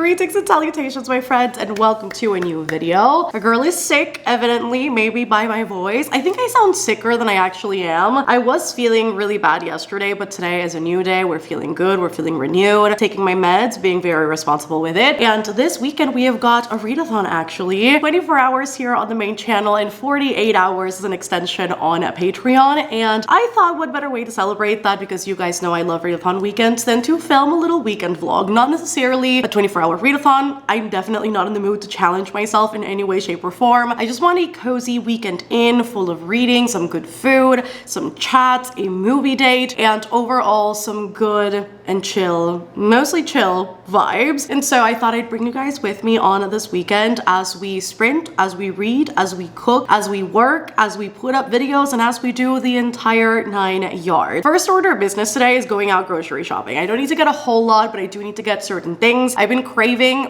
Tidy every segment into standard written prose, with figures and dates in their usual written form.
Greetings and salutations, my friends, and welcome to a new video. A girl is sick, evidently, maybe by my voice. I think I sound sicker than I actually am. I was feeling really bad yesterday, but today is a new day. We're feeling good, we're feeling renewed, taking my meds, being very responsible with it. And this weekend we have got a readathon actually. 24 hours here on the main channel and 48 hours as an extension on Patreon. And I thought what better way to celebrate that, because you guys know I love readathon weekends, than to film a little weekend vlog. Not necessarily a 24-hour readathon. I'm definitely not in the mood to challenge myself in any way, shape, or form. I just want a cozy weekend in, full of reading, some good food, some chats, a movie date, and overall some good and chill, mostly chill vibes. And so I thought I'd bring you guys with me on this weekend as we sprint, as we read, as we cook, as we work, as we put up videos, and as we do the entire 9 yards. First order of business today is going out grocery shopping. I don't need to get a whole lot, but I do need to get certain things. I've been craving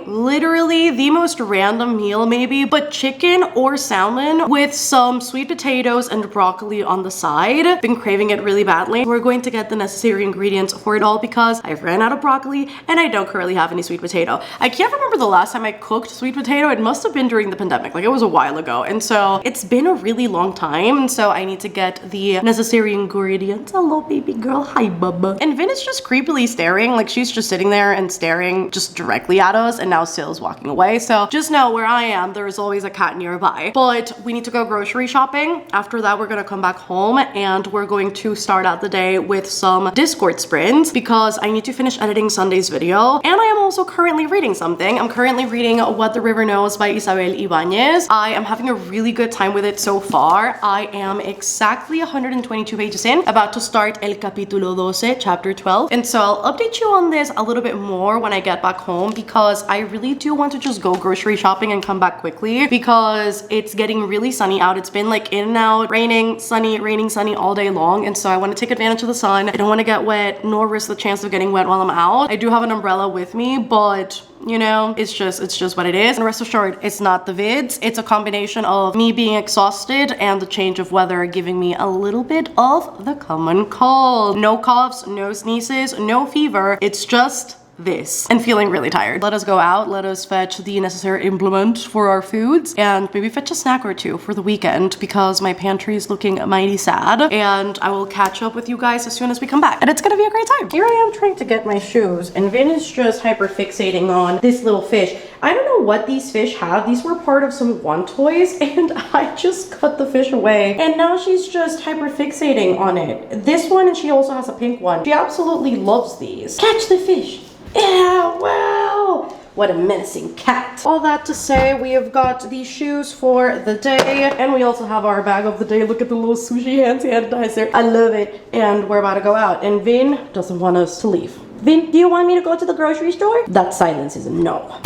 literally the most random meal maybe, but chicken or salmon with some sweet potatoes and broccoli on the side. Been craving it really badly. We're going to get the necessary ingredients for it all because I've ran out of broccoli and I don't currently have any sweet potato. I can't remember the last time I cooked sweet potato. It must have been during the pandemic, like it was a while ago. And so it's been a really long time. And so I need to get the necessary ingredients. Hello, baby girl. Hi, bubba. And Vin is just creepily staring, like she's just sitting there and staring just directly at us, and now Syl's walking away. So just know where I am, there is always a cat nearby. But we need to go grocery shopping. After that, we're gonna come back home and we're going to start out the day with some Discord sprints because I need to finish editing Sunday's video. And I am also currently reading something. I'm currently reading What the River Knows by Isabel Ibañez. I am having a really good time with it so far. I am exactly 122 pages in, about to start El Capítulo 12, chapter 12. And so I'll update you on this a little bit more when I get back home because I really do want to just go grocery shopping and come back quickly because it's getting really sunny out. It's been like in and out, raining, sunny all day long. And so I want to take advantage of the sun. I don't want to get wet nor risk the chance of getting wet while I'm out. I do have an umbrella with me, but you know, it's just what it is. And rest assured, it's not the vids. It's a combination of me being exhausted and the change of weather giving me a little bit of the common cold. No coughs, no sneezes, no fever. It's just this and feeling really tired. Let us go out, let us fetch the necessary implement for our foods and maybe fetch a snack or two for the weekend because my pantry is looking mighty sad, and I will catch up with you guys as soon as we come back and it's gonna be a great time. Here I am trying to get my shoes and Vin is just hyper fixating on this little fish. I don't know what these fish have. These were part of some One toys and I just cut the fish away and now she's just hyper fixating on it. This one, and she also has a pink one. She absolutely loves these. Catch the fish. Yeah, wow! What a menacing cat. All that to say, we have got these shoes for the day, and we also have our bag of the day. Look at the little sushi hand sanitizer. I love it. And we're about to go out, and Vin doesn't want us to leave. Vin, do you want me to go to the grocery store? That silence is a no.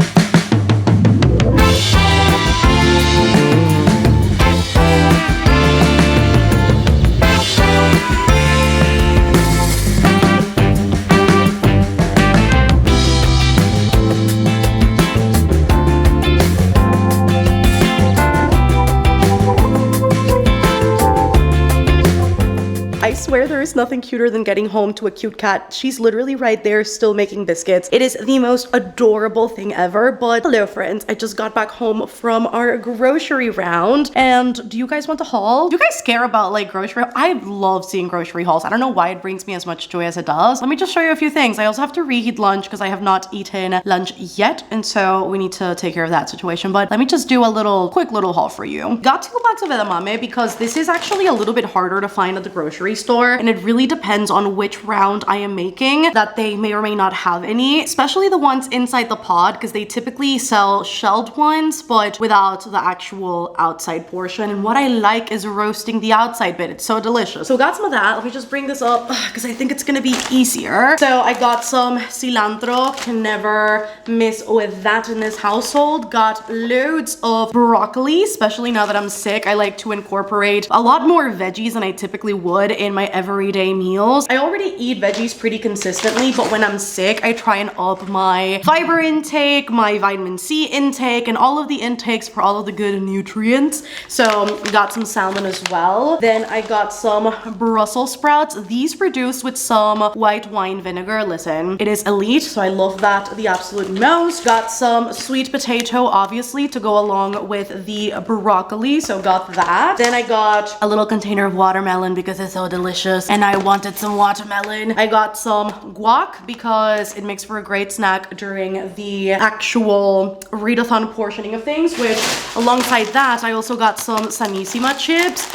I swear there is nothing cuter than getting home to a cute cat. She's literally right there still making biscuits. It is the most adorable thing ever. But hello friends, I just got back home from our grocery round. And do you guys want to haul? Do you guys care about like grocery? I love seeing grocery hauls. I don't know why it brings me as much joy as it does. Let me just show you a few things. I also have to reheat lunch because I have not eaten lunch yet. And so we need to take care of that situation. But let me just do a quick little haul for you. Got 2 bags of edamame because this is actually a little bit harder to find at the grocery store, and it really depends on which round I am making that they may or may not have any, especially the ones inside the pod because they typically sell shelled ones but without the actual outside portion, and what I like is roasting the outside bit. It's so delicious. So got some of that. Let me just bring this up because I think it's gonna be easier. So I got some cilantro, can never miss with that in this household. Got loads of broccoli, especially now that I'm sick. I like to incorporate a lot more veggies than I typically would in my everyday meals. I already eat veggies pretty consistently, but when I'm sick, I try and up my fiber intake, my vitamin C intake, and all of the intakes for all of the good nutrients. So got some salmon as well. Then I got some Brussels sprouts. These produced with some white wine vinegar. Listen, it is elite, so I love that the absolute most. Got some sweet potato, obviously, to go along with the broccoli, so got that. Then I got a little container of watermelon because it's so delicious and I wanted some watermelon. I got some guac because it makes for a great snack during the actual readathon portioning of things, which alongside that, I also got some Sanissima chips.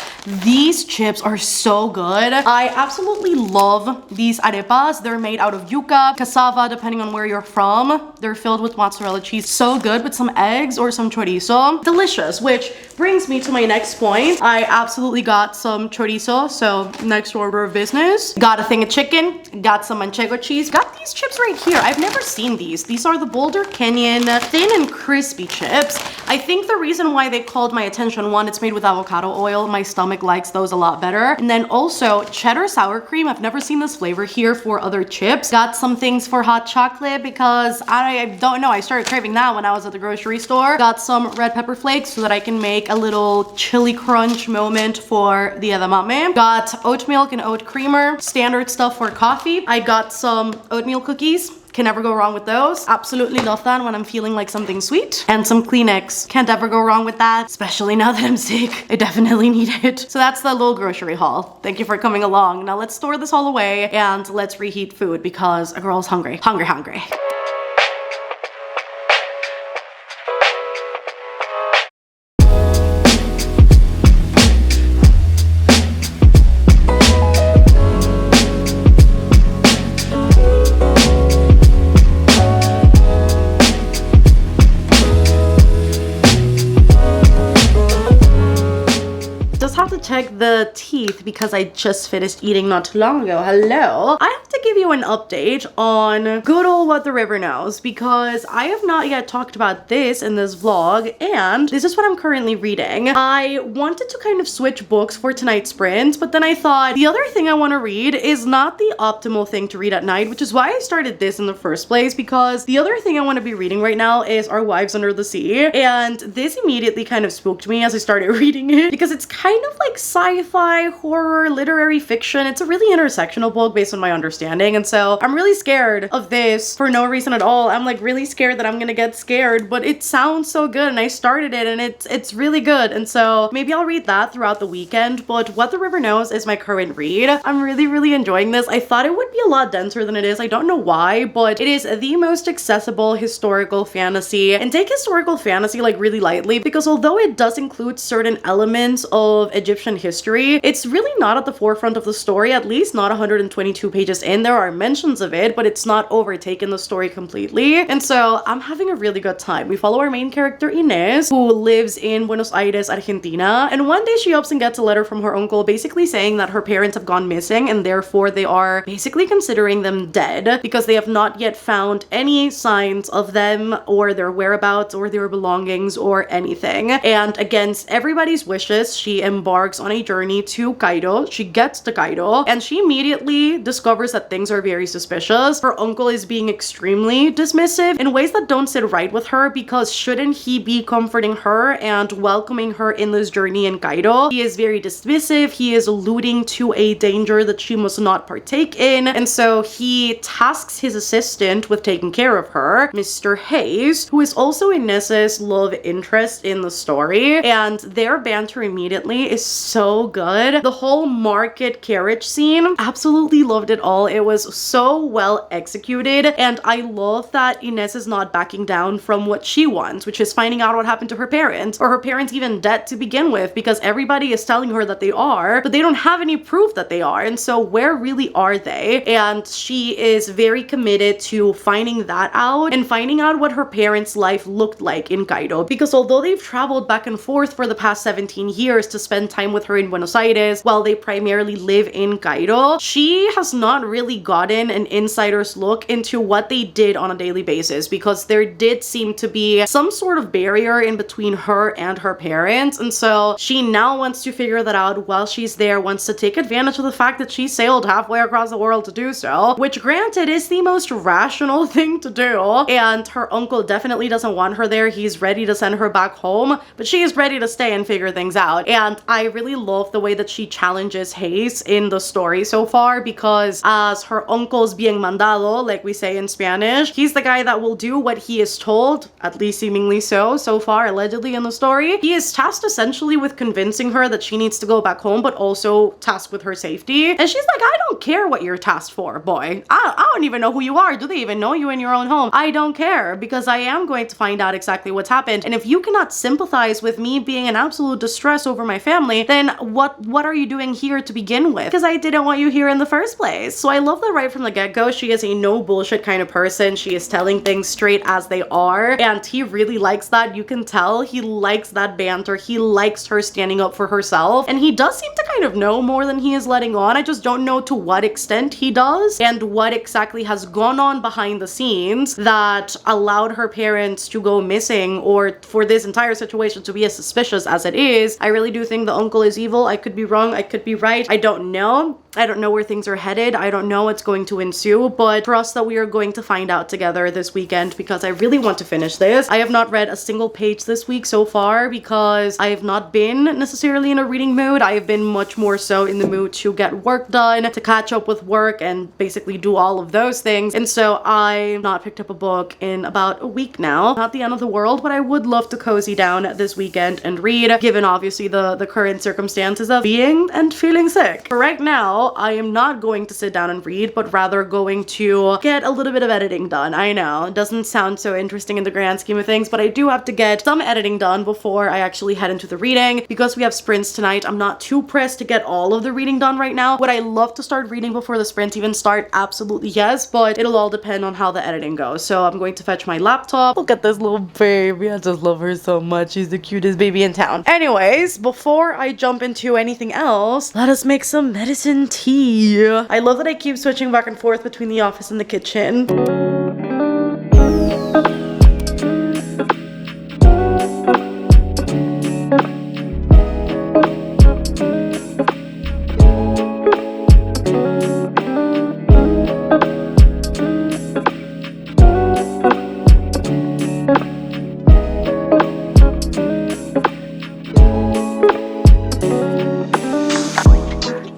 These chips are so good. I absolutely love these arepas. They're made out of yuca, cassava, depending on where you're from. They're filled with mozzarella cheese. So good with some eggs or some chorizo. Delicious, which brings me to my next point. I absolutely got some chorizo, so next order of business. Got a thing of chicken, got some manchego cheese. Got these chips right here. I've never seen these. These are the Boulder Canyon thin and crispy chips. I think the reason why they called my attention, one, it's made with avocado oil. My stomach likes those a lot better. And then also cheddar sour cream. I've never seen this flavor here for other chips. Got some things for hot chocolate because I don't know, I started craving that when I was at the grocery store. Got some red pepper flakes so that I can make a little chili crunch moment for Dia de Mame. Got oat milk and oat creamer, standard stuff for coffee. I got some oatmeal cookies. Can never go wrong with those. Absolutely love that when I'm feeling like something sweet. And some Kleenex. Can't ever go wrong with that, especially now that I'm sick. I definitely need it. So that's the little grocery haul. Thank you for coming along. Now let's store this all away and let's reheat food because a girl's hungry. Hungry. Check the teeth because I just finished eating not too long ago. Hello. I have to give you an update on good old What the River Knows because I have not yet talked about this in this vlog and this is what I'm currently reading. I wanted to kind of switch books for tonight's sprint, but then I thought the other thing I want to read is not the optimal thing to read at night, which is why I started this in the first place because the other thing I want to be reading right now is Our Wives Under the Sea, and this immediately kind of spooked me as I started reading it because it's kind of like sci-fi, horror, literary fiction. It's a really intersectional book based on my understanding, and so I'm really scared of this for no reason at all. I'm like really scared that I'm gonna get scared, but it sounds so good and I started it and it's really good, and so maybe I'll read that throughout the weekend. But What the River Knows is my current read. I'm really enjoying this. I thought it would be a lot denser than it is. I don't know why, but it is the most accessible historical fantasy, and take historical fantasy like really lightly because although it does include certain elements of Egyptian history, it's really not at the forefront of the story, at least not 122 pages in. There are mentions of it, but it's not overtaken the story completely, and so I'm having a really good time. We follow our main character Inés, who lives in Buenos Aires, Argentina, and one day she opens and gets a letter from her uncle basically saying that her parents have gone missing and therefore they are basically considering them dead because they have not yet found any signs of them or their whereabouts or their belongings or anything. And against everybody's wishes, she embarks on a journey to Cairo. She gets to Cairo and she immediately discovers that things are very suspicious. Her uncle is being extremely dismissive in ways that don't sit right with her because shouldn't he be comforting her and welcoming her in this journey in Cairo? He is very dismissive. He is alluding to a danger that she must not partake in, and so he tasks his assistant with taking care of her, Mr. Hayes, who is also Inés's love interest in the story, and their banter immediately is so good. The whole market carriage scene, absolutely loved it all. It was so well executed, and I love that Inés is not backing down from what she wants, which is finding out what happened to her parents, or her parents even dead to begin with, because everybody is telling her that they are, but they don't have any proof that they are, and so where really are they? And she is very committed to finding that out and finding out what her parents' life looked like in Cairo, because although they've traveled back and forth for the past 17 years to spend time with her in Buenos Aires while they primarily live in Cairo, she has not really gotten an insider's look into what they did on a daily basis, because there did seem to be some sort of barrier in between her and her parents. And so she now wants to figure that out while she's there, wants to take advantage of the fact that she sailed halfway across the world to do so, which granted is the most rational thing to do. And her uncle definitely doesn't want her there. He's ready to send her back home, but she is ready to stay and figure things out. And I really love the way that she challenges Hayes in the story so far, because as her uncle's being mandado, like we say in Spanish, he's the guy that will do what he is told, at least seemingly so far, allegedly in the story. He is tasked essentially with convincing her that she needs to go back home, but also tasked with her safety. And she's like, I don't care what you're tasked for, boy. I don't even know who you are. Do they even know you in your own home? I don't care, because I am going to find out exactly what's happened. And if you cannot sympathize with me being in absolute distress over my family, then what are you doing here to begin with? Because I didn't want you here in the first place. So I love that right from the get-go, she is a no bullshit kind of person. She is telling things straight as they are, and he really likes that. You can tell he likes that banter. He likes her standing up for herself, and he does seem to kind of know more than he is letting on. I just don't know to what extent he does and what exactly has gone on behind the scenes that allowed her parents to go missing, or for this entire situation to be as suspicious as it is. I really do think the uncle is evil. I could be wrong, I could be right. I don't know. I don't know where things are headed. I don't know what's going to ensue, but trust that we are going to find out together this weekend, because I really want to finish this. I have not read a single page this week so far because I have not been necessarily in a reading mood. I have been much more so in the mood to get work done, to catch up with work, and basically do all of those things. And so I've not picked up a book in about a week now. Not the end of the world, but I would love to cozy down this weekend and read, given obviously the current circumstances of being and feeling sick. For right now, I am not going to sit down and read, but rather going to get a little bit of editing done. I know, it doesn't sound so interesting in the grand scheme of things, but I do have to get some editing done before I actually head into the reading. Because we have sprints tonight, I'm not too pressed to get all of the reading done right now. Would I love to start reading before the sprints even start? Absolutely yes, but it'll all depend on how the editing goes. So I'm going to fetch my laptop. Look at this little baby. I just love her so much. She's the cutest baby in town. Anyways, before I jump into anything else, let us make some medicine tea. I love that I keep switching back and forth between the office and the kitchen.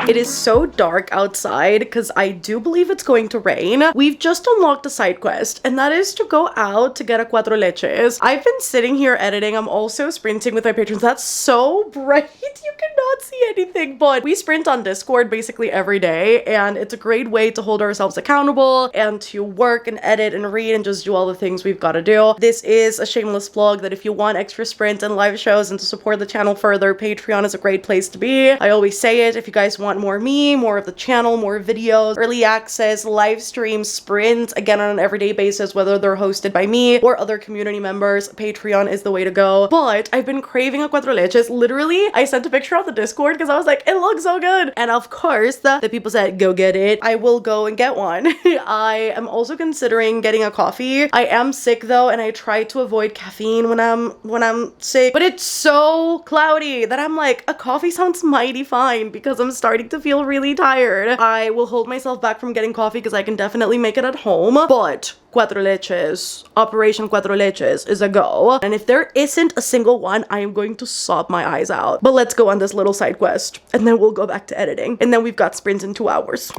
It is so dark outside because I do believe it's going to rain. We've just unlocked a side quest, and that is to go out to get a cuatro leches. I've been sitting here editing. I'm also sprinting with my patrons. That's so bright. You cannot see anything, but we sprint on Discord basically every day, and it's a great way to hold ourselves accountable and to work and edit and read and just do all the things we've got to do. This is a shameless plug that if you want extra sprint and live shows and to support the channel further, Patreon is a great place to be. I always say it, if you guys want more me, more of the channel, more videos, early access, live streams, sprints, again on an everyday basis, whether they're hosted by me or other community members, Patreon is the way to go. But I've been craving a cuatro leches. Literally, I sent a picture on the Discord because I was like, it looks so good. And of course, the people said, go get it. I will go and get one. I am also considering getting a coffee. I am sick though, and I try to avoid caffeine when I'm sick, but it's so cloudy that I'm like, a coffee sounds mighty fine because I'm starting to feel really tired. I will hold myself back from getting coffee because I can definitely make it at home, but cuatro leches, Operation Cuatro Leches is a go. And if there isn't a single one, I am going to sob my eyes out. But let's go on this little side quest, and then we'll go back to editing. And then we've got sprints in 2 hours.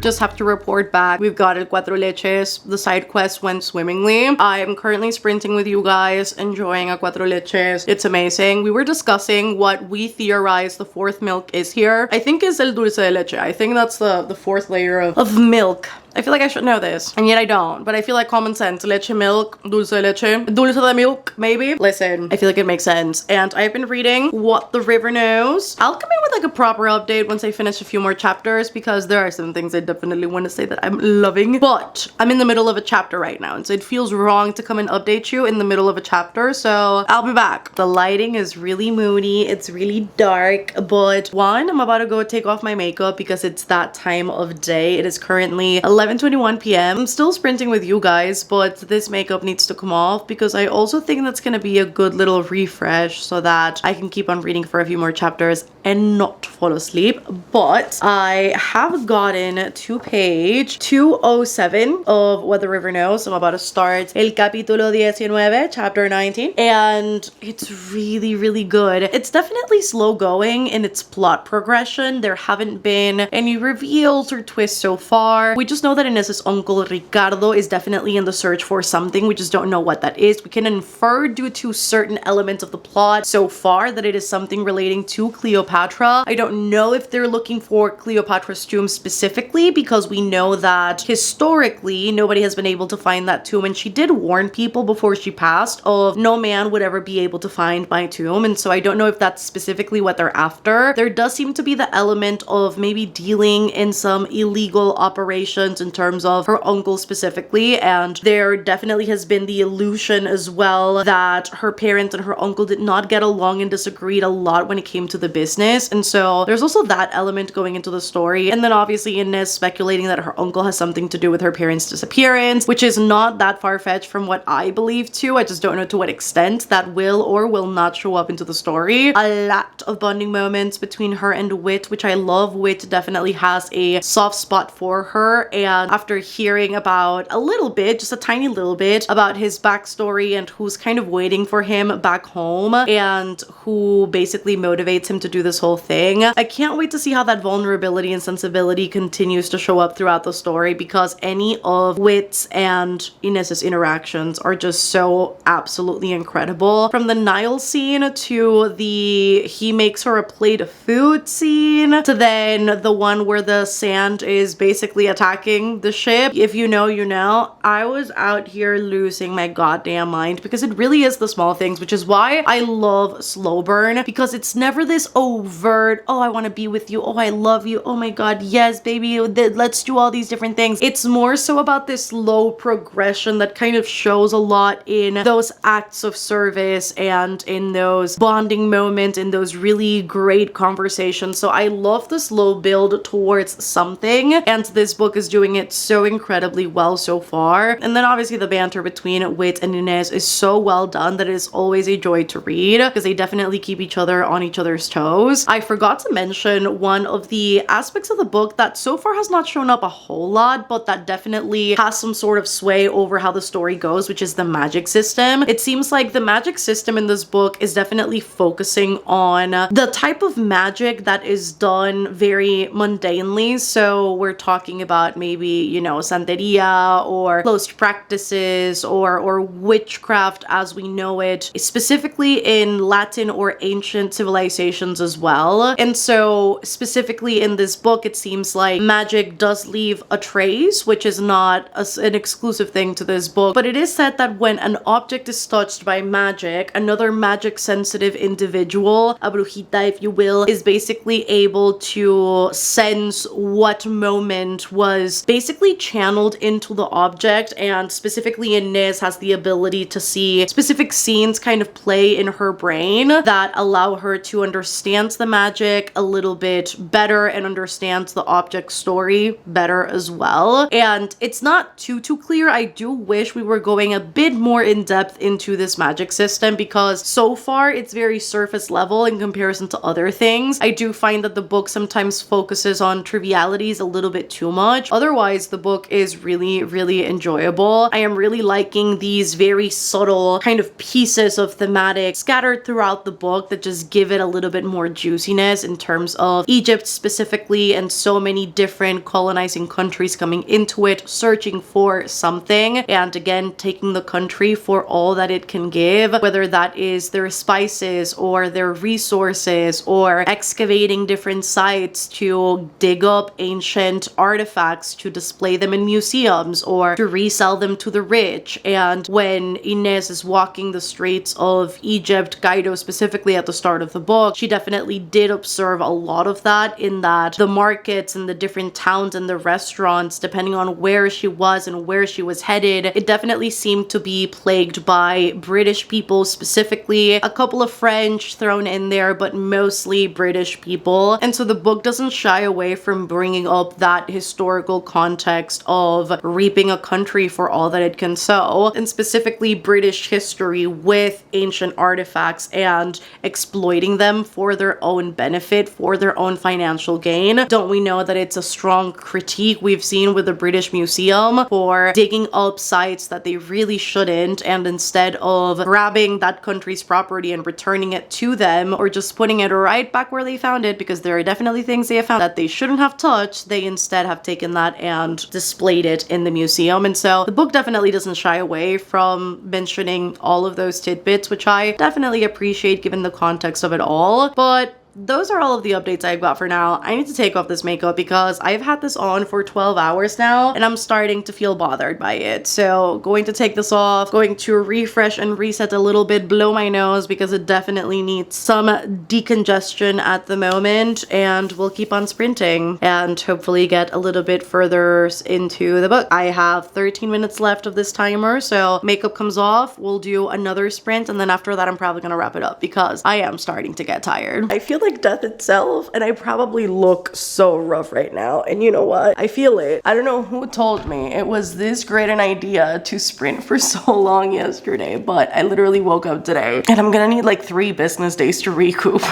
Just just have to report back. We've got El Cuatro Leches. The side quest went swimmingly. I am currently sprinting with you guys, enjoying El Cuatro Leches. It's amazing. We were discussing what we theorize the fourth milk is here. I think is El Dulce de Leche. I think that's the fourth layer of milk. I feel like I should know this, and yet I don't. But I feel like common sense. Leche milk, dulce de leche, dulce de milk, maybe. Listen, I feel like it makes sense. And I've been reading What the River Knows. I'll come in with like a proper update once I finish a few more chapters, because there are some things I definitely want to say that I'm loving. But I'm in the middle of a chapter right now, and so it feels wrong to come and update you in the middle of a chapter. So I'll be back. The lighting is really moody. It's really dark. But one, I'm about to go take off my makeup because it's that time of day. It is currently 11:21 p.m. I'm still sprinting with you guys, but this makeup needs to come off because I also think that's gonna be a good little refresh so that I can keep on reading for a few more chapters and not fall asleep. But I have gotten to page 207 of What the River Knows. I'm about to start El Capítulo 19, chapter 19, and it's really, really good. It's definitely slow going in its plot progression. There haven't been any reveals or twists so far. We just know that Inez's uncle Ricardo is definitely in the search for something. We just don't know what that is. We can infer due to certain elements of the plot so far that it is something relating to Cleopatra. I don't know if they're looking for Cleopatra's tomb specifically, because we know that historically nobody has been able to find that tomb, and she did warn people before she passed of no man would ever be able to find my tomb, and so I don't know if that's specifically what they're after. There does seem to be the element of maybe dealing in some illegal operations in terms of her uncle specifically, and there definitely has been the illusion as well that her parents and her uncle did not get along and disagreed a lot when it came to the business, and so there's also that element going into the story. And then obviously Inez speculating that her uncle has something to do with her parents' disappearance, which is not that far-fetched from what I believe too. I just don't know to what extent that will or will not show up into the story. A lot of bonding moments between her and Wit, which I love. Wit definitely has a soft spot for her, and after hearing about a little bit, just a tiny little bit, about his backstory and who's kind of waiting for him back home and who basically motivates him to do this whole thing, I can't wait to see how that vulnerability and sensibility continues to show up throughout the story, because any of Wit's and Inez's interactions are just so absolutely incredible. From the Nile scene to the he makes her a plate of food scene, to then the one where the sand is basically attacking the ship. If you know, you know. I was out here losing my goddamn mind, because it really is the small things, which is why I love slow burn, because it's never this overt, oh, I want to be with you, oh, I love you, oh my god, yes, baby, let's do all these different things. It's more so about this slow progression that kind of shows a lot in those acts of service and in those bonding moments, in those really great conversations. So I love the slow build towards something, and this book is doing it so incredibly well so far. And then obviously the banter between Wit and Inez is so well done that it is always a joy to read, because they definitely keep each other on each other's toes. I forgot to mention one of the aspects of the book that so far has not shown up a whole lot, but that definitely has some sort of sway over how the story goes, which is the magic system. It seems like the magic system in this book is definitely focusing on the type of magic that is done very mundanely. So we're talking about maybe, you know, santeria or closed practices or witchcraft as we know it, specifically in Latin or ancient civilizations as well. And so specifically in this book, it seems like magic does leave a trace, which is not an exclusive thing to this book, but it is said that when an object is touched by magic, another magic sensitive individual, a brujita if you will, is basically able to sense what moment was basically channeled into the object, and specifically Inez has the ability to see specific scenes kind of play in her brain that allow her to understand the magic a little bit better and understand the object story better as well. And it's not too clear. I do wish we were going a bit more in depth into this magic system, because so far it's very surface level in comparison to other things. I do find that the book sometimes focuses on trivialities a little bit too much. Otherwise, otherwise, the book is really, really enjoyable. I am really liking these very subtle kind of pieces of thematic scattered throughout the book that just give it a little bit more juiciness in terms of Egypt specifically, and so many different colonizing countries coming into it, searching for something, and again, taking the country for all that it can give, whether that is their spices or their resources, or excavating different sites to dig up ancient artifacts to display them in museums or to resell them to the rich. And when Inez is walking the streets of Egypt, Cairo specifically at the start of the book, she definitely did observe a lot of that, in that the markets and the different towns and the restaurants, depending on where she was and where she was headed, it definitely seemed to be plagued by British people specifically, a couple of French thrown in there, but mostly British people. And so the book doesn't shy away from bringing up that historical context of reaping a country for all that it can sow, and specifically British history with ancient artifacts and exploiting them for their own benefit, for their own financial gain. Don't we know that it's a strong critique we've seen with the British Museum for digging up sites that they really shouldn't, and instead of grabbing that country's property and returning it to them, or just putting it right back where they found it, because there are definitely things they have found that they shouldn't have touched, they instead have taken that and displayed it in the museum. And so the book definitely doesn't shy away from mentioning all of those tidbits, which I definitely appreciate given the context of it all. But those are all of the updates I've got for now. I need to take off this makeup because I've had this on for 12 hours now and I'm starting to feel bothered by it. So going to take this off, going to refresh and reset a little bit, blow my nose because it definitely needs some decongestion at the moment, and we'll keep on sprinting and hopefully get a little bit further into the book. I have 13 minutes left of this timer, so makeup comes off, we'll do another sprint, and then after that I'm probably gonna wrap it up because I am starting to get tired. I feel like death itself, and I probably look so rough right now, and you know what? I feel it. I don't know who told me it was this great an idea to sprint for so long yesterday, but I literally woke up today and I'm gonna need like 3 business days to recoup.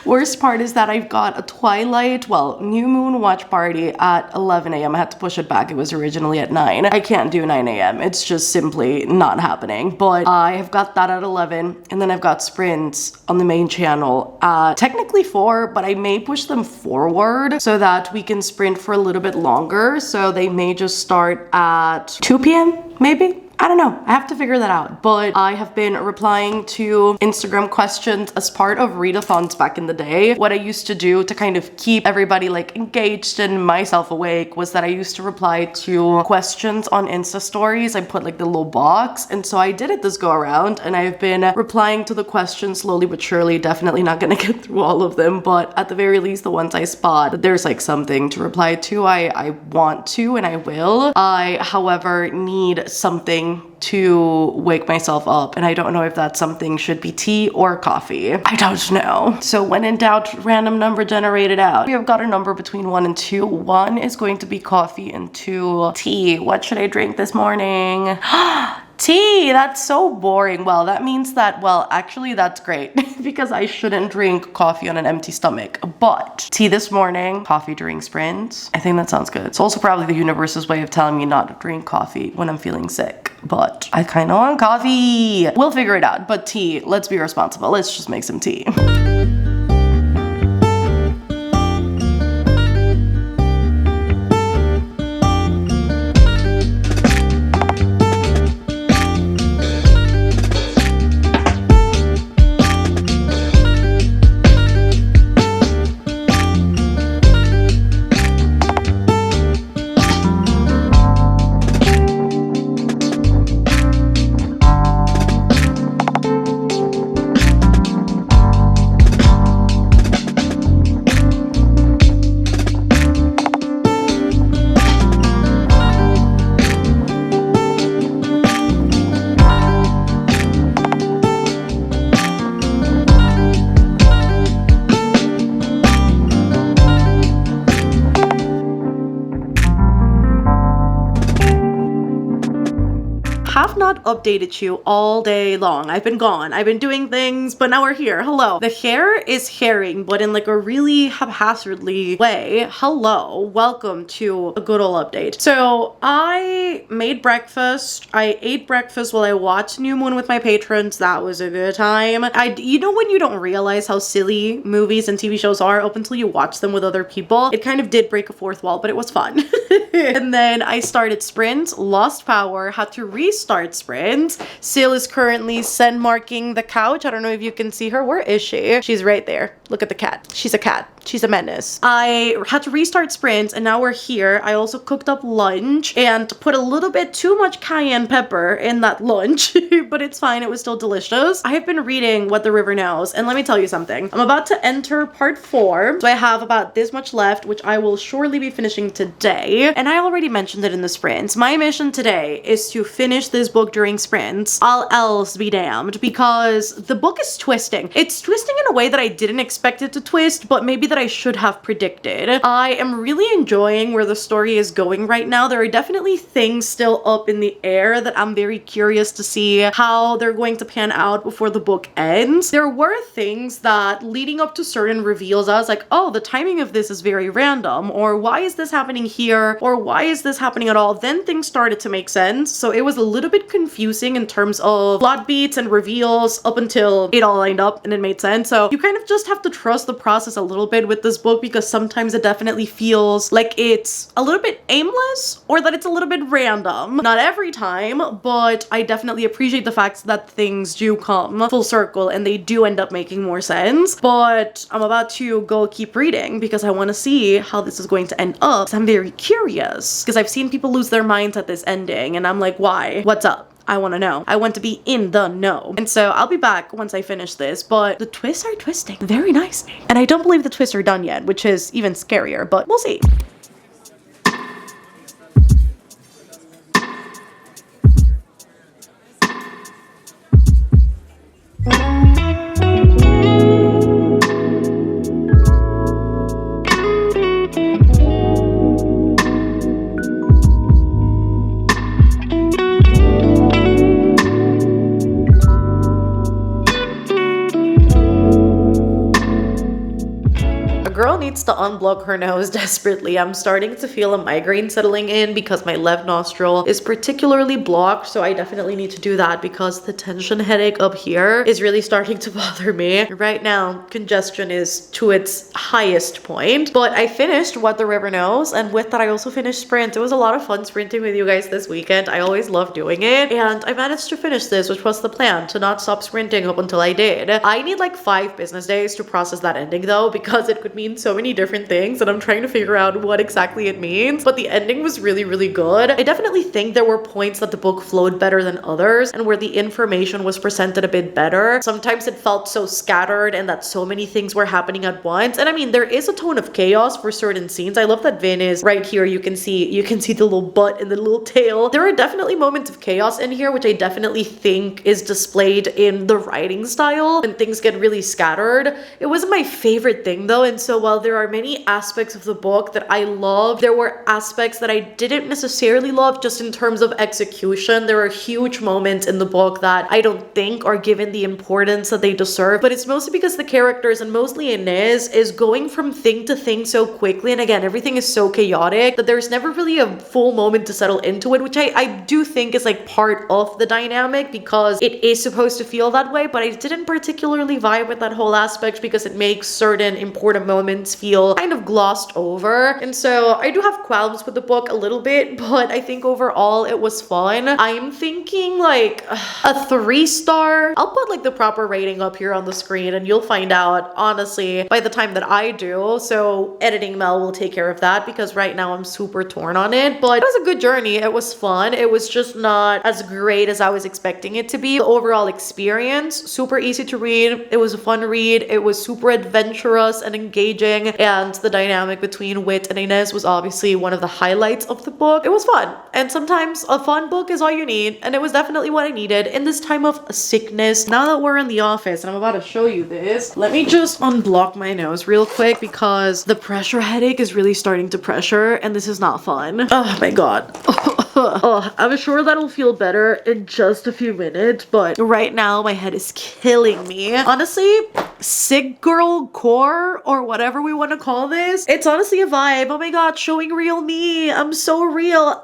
Worst part is that I've got a twilight, well, new moon watch party at 11 a.m. I had to push it back. It was originally at 9. I can't do 9 a.m. It's just simply not happening, but I have got that at 11, and then I've got sprints on the main channel technically 4, but I may push them forward so that we can sprint for a little bit longer. So they may just start at 2 p.m. maybe. I don't know. I have to figure that out. But I have been replying to Instagram questions as part of readathons back in the day. What I used to do to kind of keep everybody like engaged and myself awake was that I used to reply to questions on Insta stories. I put like the little box. And so I did it this go around, and I've been replying to the questions slowly but surely. Definitely not gonna get through all of them, but at the very least, the ones I spot that there's like something to reply to, I want to, and I will. I, however, need something to wake myself up, and I don't know if that something should be tea or coffee. I don't know. So when in doubt, random number generated out. We have got a number between 1 and 2. 1 is going to be coffee and 2 tea. What should I drink this morning? Tea! That's so boring. Well, that means that, well, actually that's great because I shouldn't drink coffee on an empty stomach. But tea this morning, coffee during sprints. I think that sounds good. It's also probably the universe's way of telling me not to drink coffee when I'm feeling sick. But I kind of want coffee. We'll figure it out. But tea, let's be responsible. Let's just make some tea. haven't updated you all day long. I've been gone. I've been doing things, but now we're here. Hello. The hair is hairing, but in like a really haphazardly way. Hello. Welcome to a good old update. So I made breakfast. I ate breakfast while I watched New Moon with my patrons. That was a good time. You know when you don't realize how silly movies and TV shows are up until you watch them with other people? It kind of did break a fourth wall, but it was fun. And then I started sprints, lost power, had to restart sprints. Sil is currently send marking the couch. I don't know if you can see her. Where is she? She's right there. Look at the cat. She's a cat. She's a menace. I had to restart sprints and now we're here. I also cooked up lunch and put a little bit too much cayenne pepper in that lunch, but it's fine. It was still delicious. I have been reading What the River Knows, and let me tell you something. I'm about to enter part 4. So I have about this much left, which I will surely be finishing today. And I already mentioned it in the sprints. My mission today is to finish this book during sprints. All else be damned, because the book is twisting. It's twisting in a way that I didn't expect it to twist, but maybe that I should have predicted. I am really enjoying where the story is going right now. There are definitely things still up in the air that I'm very curious to see how they're going to pan out before the book ends. There were things that leading up to certain reveals, I was like, oh, the timing of this is very random, or why is this happening here, or why is this happening at all? Then things started to make sense. So it was a little bit confusing in terms of plot beats and reveals up until it all lined up and it made sense. So you kind of just have to trust the process a little bit with this book, because sometimes it definitely feels like it's a little bit aimless or that it's a little bit random. Not every time, but I definitely appreciate the fact that things do come full circle and they do end up making more sense. But I'm about to go keep reading because I want to see how this is going to end up. I'm very curious because I've seen people lose their minds at this ending and I'm like, why? What's up? I want to know. I want to be in the know. And so I'll be back once I finish this, but the twists are twisting very nicely. And I don't believe the twists are done yet, which is even scarier, but we'll see. Girl needs to unblock her nose desperately. I'm starting to feel a migraine settling in because my left nostril is particularly blocked, so I definitely need to do that because the tension headache up here is really starting to bother me. Right now, congestion is to its highest point, but I finished What the River Knows, and with that I also finished sprint. It was a lot of fun sprinting with you guys this weekend. I always love doing it, and I managed to finish this, which was the plan, to not stop sprinting up until I did. I need like 5 business days to process that ending though, because it could mean so many different things and I'm trying to figure out what exactly it means, but the ending was really, really good. I definitely think there were points that the book flowed better than others and where the information was presented a bit better. Sometimes it felt so scattered and that so many things were happening at once. And I mean, there is a tone of chaos for certain scenes. I love that Vin is right here. You can see the little butt and the little tail. There are definitely moments of chaos in here, which I definitely think is displayed in the writing style when things get really scattered. It wasn't my favorite thing though, and so while there are many aspects of the book that I love, there were aspects that I didn't necessarily love just in terms of execution. There are huge moments in the book that I don't think are given the importance that they deserve, but it's mostly because the characters, and mostly Inez, is going from thing to thing so quickly, and again, everything is so chaotic that there's never really a full moment to settle into it, which I do think is like part of the dynamic because it is supposed to feel that way, but I didn't particularly vibe with that whole aspect because it makes certain important moments feel kind of glossed over. And so I do have qualms with the book a little bit, but I think overall it was fun. I'm thinking like a 3-star. I'll put like the proper rating up here on the screen and you'll find out honestly by the time that I do. So editing Mel will take care of that because right now I'm super torn on it, but it was a good journey. It was fun. It was just not as great as I was expecting it to be. The overall experience, super easy to read. It was a fun read. It was super adventurous and engaging, and the dynamic between Wit and Inez was obviously one of the highlights of the book. It was fun, and sometimes a fun book is all you need, and it was definitely what I needed in this time of sickness. Now that we're in the office and I'm about to show you this, let me just unblock my nose real quick because the pressure headache is really starting to pressure and this is not fun. Oh my god. Oh, I'm sure that'll feel better in just a few minutes, but right now my head is killing me. Honestly, sick girl core or whatever we want to call this, it's honestly a vibe. Oh my god, showing real me. I'm so real.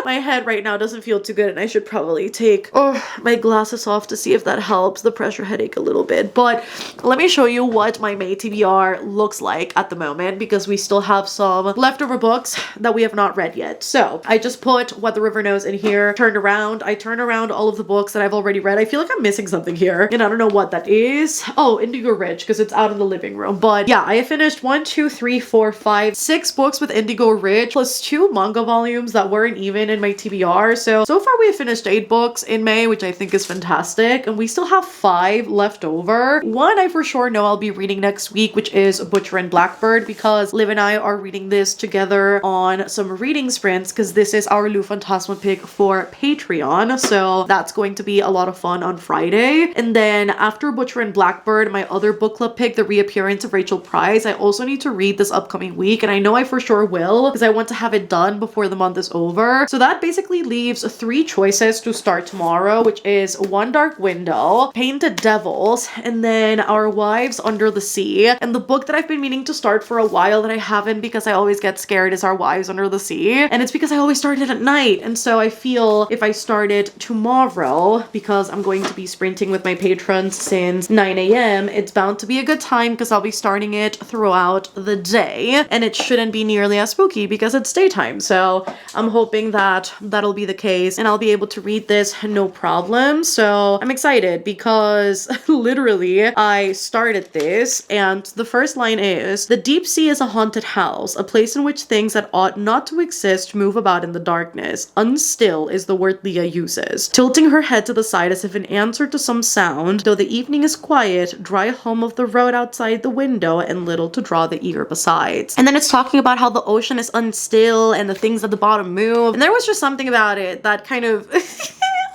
My head right now doesn't feel too good and I should probably take my glasses off to see if that helps the pressure headache a little bit. But let me show you what my May TBR looks like at the moment, because we still have some leftover books that we have not read yet. So I just put What the River Knows in here, turned around. I turn around all of the books that I've already read. I feel like I'm missing something here and I don't know what that is. Oh, Indigo Ridge, because it's out in the living room. But yeah, I finished 1, 2, 3, 4, 5, 6 books with Indigo Ridge plus 2 manga volumes that weren't even in my TBR. So far we have finished 8 books in May, which I think is fantastic. And we still have 5 left over. One I for sure know I'll be reading next week, which is Butcher and Blackbird, because Liv and I are reading this together on some reading sprints, because this is our Lou Fantasma pick for Patreon. So that's going to be a lot of fun on Friday. And then after Butcher and Blackbird, my other book club pick, The Reappearance of Rachel Price, I also need to read this upcoming week. And I know I for sure will, because I want to have it done before the month is over. So that basically leaves 3 choices to start tomorrow, which is One Dark Window, Painted Devils, and then Our Wives Under the Sea. And the book that I've been meaning to start for a while that I haven't, because I always get scared, is Our Wives Under the Sea. And it's because I always start it at night. And so I feel if I start it tomorrow, because I'm going to be sprinting with my patrons since 9 a.m., it's bound to be a good time, because I'll be starting it throughout the day. And it shouldn't be nearly as spooky because it's daytime. So I'm hoping that that'll be the case and I'll be able to read this no problem. So I'm excited because literally I started this and the first line is, "The deep sea is a haunted house, a place in which things that ought not to exist move about in the darkness. Unstill is the word Leah uses, tilting her head to the side as if in answer to some sound, though the evening is quiet, dry hum of the road outside the window and little to draw the ear besides." And then it's talking about how the ocean is unstill and the things at the bottom move. And there was just something about it that kind of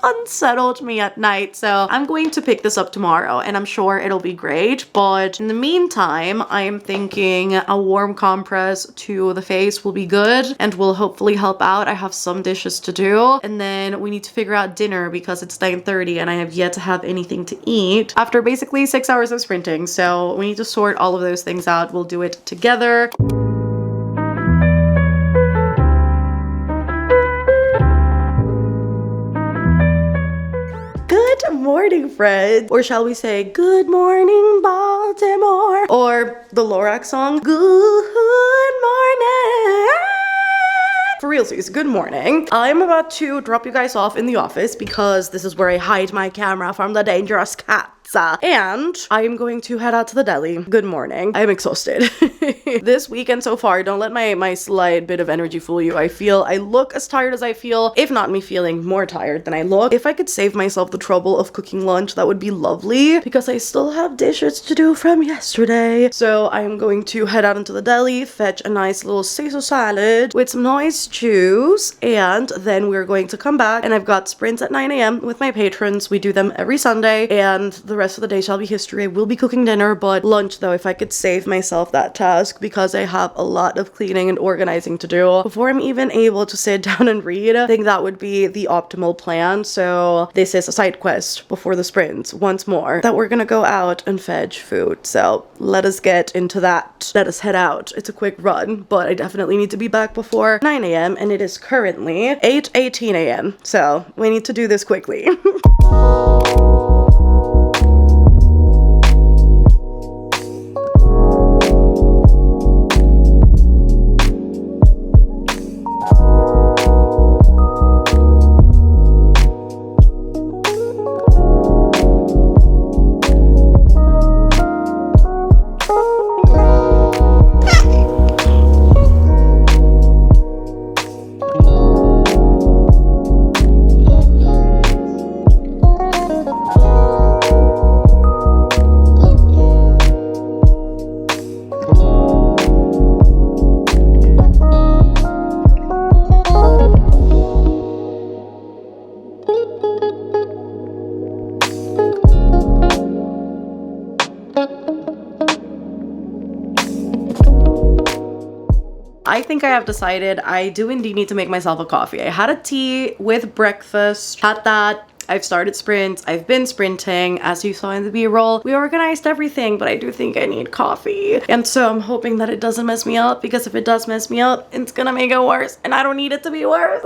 unsettled me at night. So I'm going to pick this up tomorrow and I'm sure it'll be great. But in the meantime, I am thinking a warm compress to the face will be good and will hopefully help out. I have some dishes to do and then we need to figure out dinner because it's 9:30 and I have yet to have anything to eat after basically 6 hours of sprinting. So we need to sort all of those things out. We'll do it together. Good morning, friends. Or shall we say, good morning, Baltimore. Or the Lorax song, good morning. For realsies, good morning. I'm about to drop you guys off in the office because this is where I hide my camera from the dangerous cats. And I am going to head out to the deli. Good morning. I'm exhausted. This weekend so far, don't let my slight bit of energy fool you. I look as tired as I feel, if not me feeling more tired than I look. If I could save myself the trouble of cooking lunch, that would be lovely because I still have dishes to do from yesterday. So I am going to head out into the deli, fetch a nice little Caesar salad with some nice juice, and then we're going to come back and I've got sprints at 9 a.m. with my patrons. We do them every Sunday and the rest of the day shall be history. I will be cooking dinner, but lunch though, if I could save myself that task because I have a lot of cleaning and organizing to do before I'm even able to sit down and read, I think that would be the optimal plan. So this is a side quest before the sprints once more that we're gonna go out and fetch food. So let us get into that. Let us head out. It's a quick run, but I definitely need to be back before 9 a.m. and it is currently 8:18 a.m. So we need to do this quickly. I think I have decided I do indeed need to make myself a coffee. I had a tea with breakfast, had that. I've started sprints. I've been sprinting. As you saw in the B-roll, we organized everything, but I do think I need coffee. And so I'm hoping that it doesn't mess me up, because if it does mess me up, it's gonna make it worse, and I don't need it to be worse.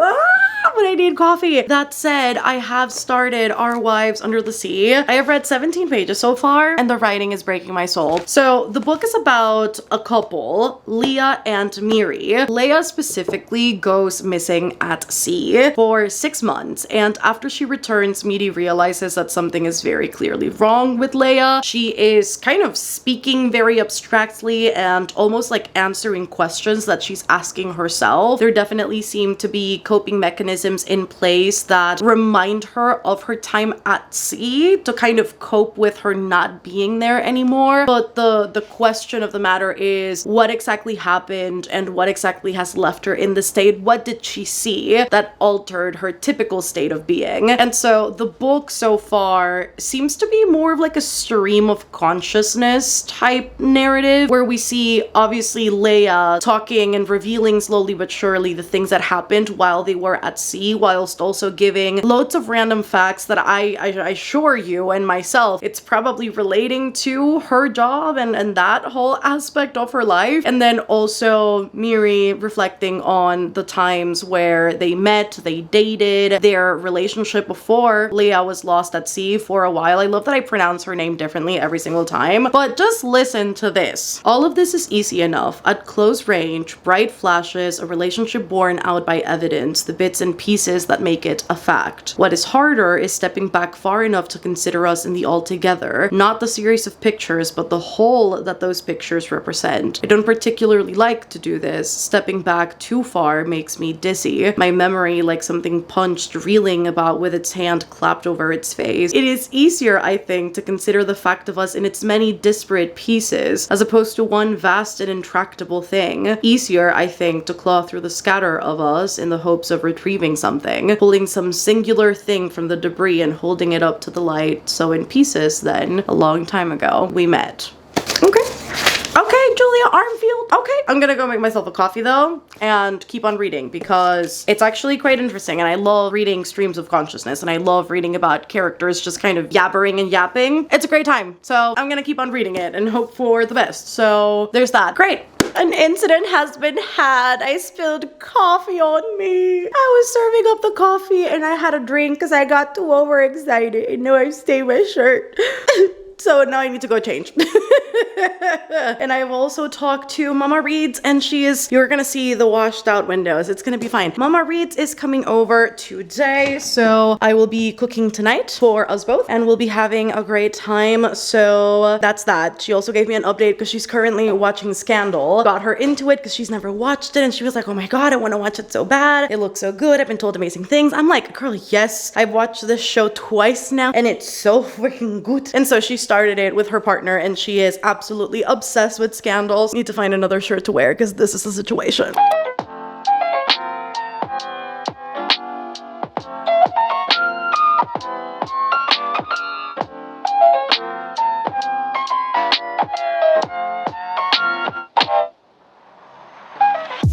But I need coffee. That said, I have started Our Wives Under the Sea. I have read 17 pages so far, and the writing is breaking my soul. So the book is about a couple, Leah and Miri. Leah specifically goes missing at sea for 6 months, and after she returns, Miri realizes that something is very clearly wrong with Leia. She is kind of speaking very abstractly and almost like answering questions that she's asking herself. There definitely seem to be coping mechanisms in place that remind her of her time at sea to kind of cope with her not being there anymore. But the question of the matter is, what exactly happened and what exactly has left her in the state? What did she see that altered her typical state of being? And so the book so far seems to be more of like a stream of consciousness type narrative, where we see obviously Leia talking and revealing slowly but surely the things that happened while they were at sea, whilst also giving loads of random facts that I assure you and myself, it's probably relating to her job and that whole aspect of her life. And then also Miri reflecting on the times where they met, they dated, their relationship before Leah was lost at sea for a while. I love that I pronounce her name differently every single time. But just listen to this. All of this is easy enough. At close range, bright flashes, a relationship borne out by evidence, the bits and pieces that make it a fact. What is harder is stepping back far enough to consider us in the altogether, not the series of pictures, but the whole that those pictures represent. I don't particularly like to do this. Stepping back too far makes me dizzy. My memory, like something punched, reeling about with its hand clapped over its face. It is easier, I think, to consider the fact of us in its many disparate pieces, as opposed to one vast and intractable thing. Easier, I think, to claw through the scatter of us in the hopes of retrieving something, pulling some singular thing from the debris and holding it up to the light. So in pieces, then, a long time ago, we met. Okay. Okay, Julia Armfield. Okay. I'm gonna go make myself a coffee though and keep on reading, because it's actually quite interesting, and I love reading streams of consciousness, and I love reading about characters just kind of yabbering and yapping. It's a great time. So I'm gonna keep on reading it and hope for the best. So there's that. Great. An incident has been had. I spilled coffee on me. I was serving up the coffee and I had a drink because I got too overexcited and now I stained my shirt. So now I need to go change. And I've also talked to Mama Reeds, and you're gonna see the washed out windows. It's gonna be fine. Mama Reeds is coming over today, so I will be cooking tonight for us both, and we'll be having a great time. So that's that. She also gave me an update because she's currently watching Scandal. Got her into it because she's never watched it, and she was like, oh my god, I want to watch it so bad. It looks so good. I've been told amazing things. I'm like, girl, yes. I've watched this show twice now, and it's so freaking good. And so she started it with her partner, and she is absolutely obsessed with Scandals. Need to find another shirt to wear because this is the situation.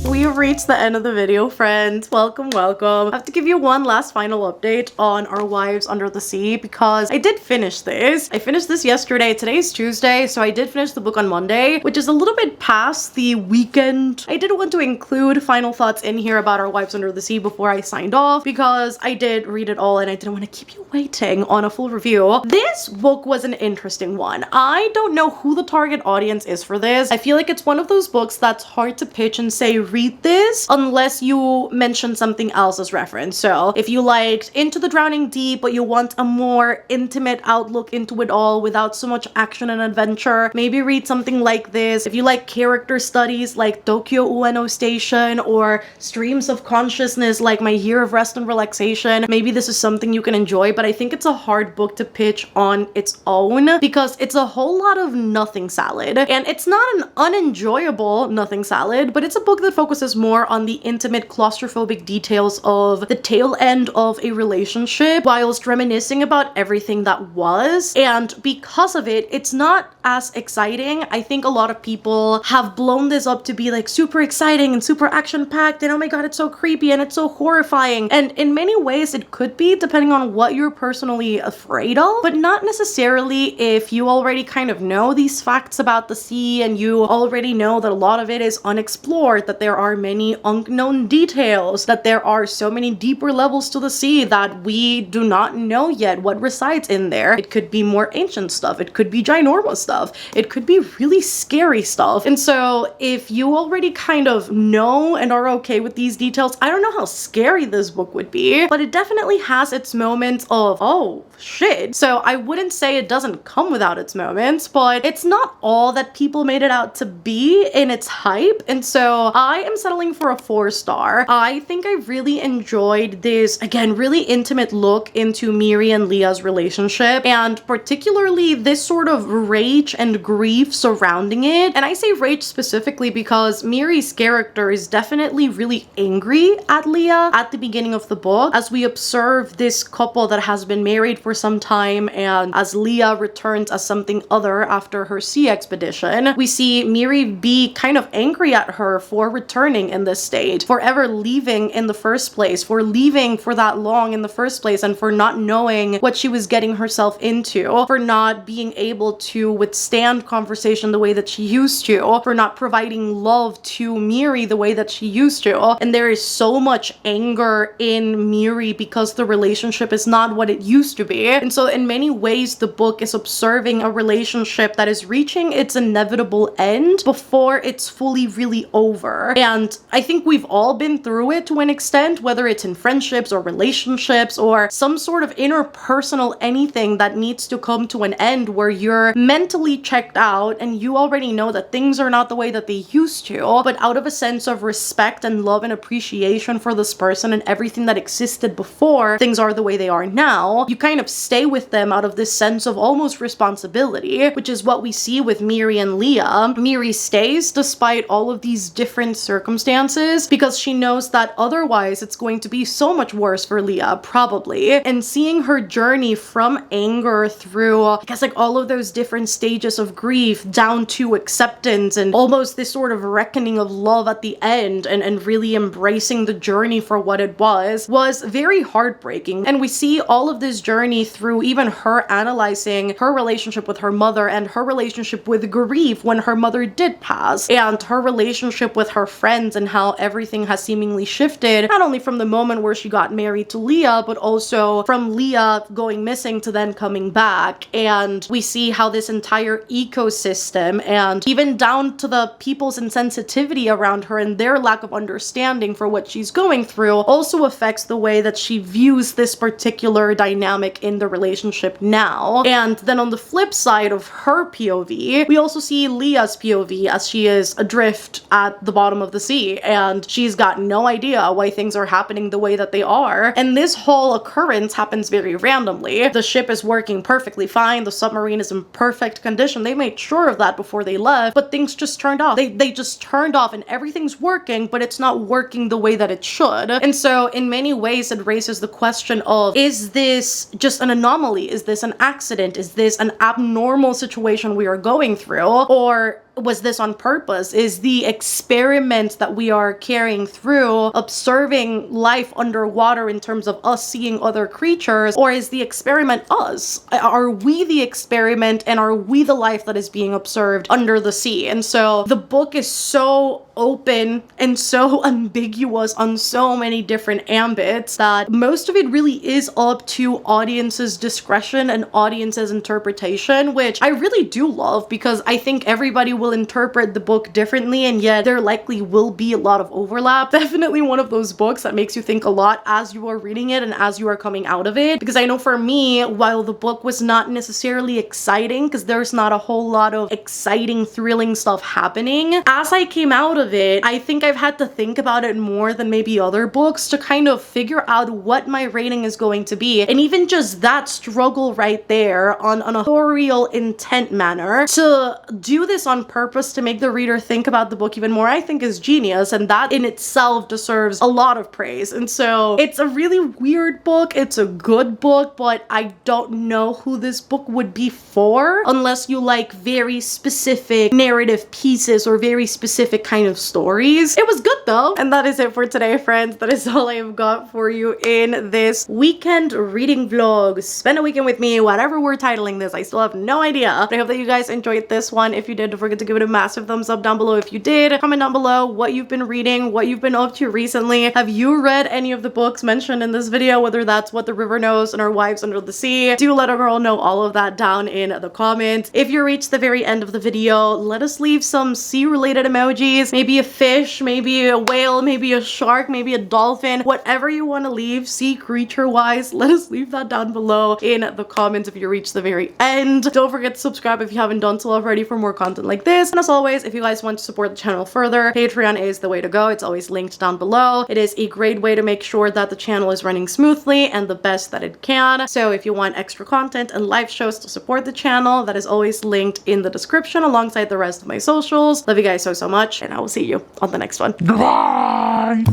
We have reached the end of the video, friends. Welcome, welcome. I have to give you one last final update on Our Wives Under the Sea, because I did finish this. I finished this yesterday. Today's Tuesday, so I did finish the book on Monday, which is a little bit past the weekend. I did want to include final thoughts in here about Our Wives Under the Sea before I signed off, because I did read it all and I didn't want to keep you waiting on a full review. This book was an interesting one. I don't know who the target audience is for this. I feel like it's one of those books that's hard to pitch and say, read this, unless you mention something else as reference. So if you liked Into the Drowning Deep, but you want a more intimate outlook into it all without so much action and adventure, maybe read something like this. If you like character studies like Tokyo Ueno Station, or streams of consciousness like My Year of Rest and Relaxation, maybe this is something you can enjoy. But I think it's a hard book to pitch on its own, because it's a whole lot of nothing salad, and it's not an unenjoyable nothing salad, but it's a book that focuses more on the intimate claustrophobic details of the tail end of a relationship whilst reminiscing about everything that was. And because of it, it's not as exciting. I think a lot of people have blown this up to be like super exciting and super action-packed and oh my god, it's so creepy and it's so horrifying. And in many ways it could be, depending on what you're personally afraid of, but not necessarily if you already kind of know these facts about the sea and you already know that a lot of it is unexplored, that there are many unknown details, that there are so many deeper levels to the sea that we do not know yet what resides in there. It could be more ancient stuff, it could be ginormous stuff, it could be really scary stuff. And so if you already kind of know and are okay with these details, I don't know how scary this book would be, but it definitely has its moments of, oh shit. So I wouldn't say it doesn't come without its moments, but it's not all that people made it out to be in its hype. And so I am settling for a 4-star. I think I really enjoyed this, again, really intimate look into Miri and Leah's relationship, and particularly this sort of rage and grief surrounding it. And I say rage specifically because Miri's character is definitely really angry at Leah at the beginning of the book, as we observe this couple that has been married for some time, and as Leah returns as something other after her sea expedition, we see Miri be kind of angry at her for returning in this state, for ever leaving in the first place, for leaving for that long in the first place, and for not knowing what she was getting herself into, for not being able to withstand conversation the way that she used to, for not providing love to Miri the way that she used to. And there is so much anger in Miri because the relationship is not what it used to be. And so in many ways, the book is observing a relationship that is reaching its inevitable end before it's fully really over. And I think we've all been through it to an extent, whether it's in friendships or relationships or some sort of interpersonal anything that needs to come to an end, where you're mentally checked out and you already know that things are not the way that they used to, but out of a sense of respect and love and appreciation for this person and everything that existed before things are the way they are now, you kind of stay with them out of this sense of almost responsibility, which is what we see with Miri and Leah. Miri stays despite all of these different circumstances because she knows that otherwise it's going to be so much worse for Leah, probably. And seeing her journey from anger through, I guess, like all of those different stages of grief down to acceptance and almost this sort of reckoning of love at the end, and really embracing the journey for what it was very heartbreaking. And we see all of this journey through even her analyzing her relationship with her mother and her relationship with grief when her mother did pass, and her relationship with her friends and how everything has seemingly shifted, not only from the moment where she got married to Leah, but also from Leah going missing to then coming back. And we see how this entire ecosystem, and even down to the people's insensitivity around her and their lack of understanding for what she's going through, also affects the way that she views this particular dynamic in the relationship now. And then on the flip side of her POV, we also see Leah's POV as she is adrift at the bottom of the sea, and she's got no idea why things are happening the way that they are. And this whole occurrence happens very randomly. The ship is working perfectly fine, the submarine is in perfect condition, they made sure of that before they left, but things just turned off. They just turned off, and everything's working, but it's not working the way that it should. And so in many ways it raises the question of, is this just an anomaly? Is this an accident? Is this an abnormal situation we are going through? Or was this on purpose? Is the experiment that we are carrying through observing life underwater in terms of us seeing other creatures, or is the experiment us? Are we the experiment, and are we the life that is being observed under the sea? And so the book is so open and so ambiguous on so many different ambits that most of it really is up to audience's discretion and audience's interpretation, which I really do love, because I think everybody will interpret the book differently, and yet there likely will be a lot of overlap. Definitely one of those books that makes you think a lot as you are reading it and as you are coming out of it, because I know for me, while the book was not necessarily exciting, because there's not a whole lot of exciting, thrilling stuff happening, as I came out of of it, I think I've had to think about it more than maybe other books to kind of figure out what my rating is going to be. And even just that struggle right there on an authorial intent manner, to do this on purpose to make the reader think about the book even more, I think is genius, and that in itself deserves a lot of praise. And so it's a really weird book. It's a good book, but I don't know who this book would be for unless you like very specific narrative pieces or very specific kind of stories. It was good though. And that is it for today, friends. That is all I've got for you in this weekend reading vlog. Spend a weekend with me, whatever we're titling this. I still have no idea. But I hope that you guys enjoyed this one. If you did, don't forget to give it a massive thumbs up down below if you did. Comment down below what you've been reading, what you've been up to recently. Have you read any of the books mentioned in this video, whether that's What the River Knows and Our Wives Under the Sea? Do let a girl know all of that down in the comments. If you reached the very end of the video, let us leave some sea-related emojis, maybe a fish, maybe a whale, maybe a shark, maybe a dolphin, whatever you want to leave sea creature wise, let us leave that down below in the comments if you reach the very end. Don't forget to subscribe if you haven't done so already for more content like this. And as always, if you guys want to support the channel further, Patreon is the way to go. It's always linked down below. It is a great way to make sure that the channel is running smoothly and the best that it can. So if you want extra content and live shows to support the channel, that is always linked in the description alongside the rest of my socials. Love you guys so much, and I will see you on the next one. Goodbye!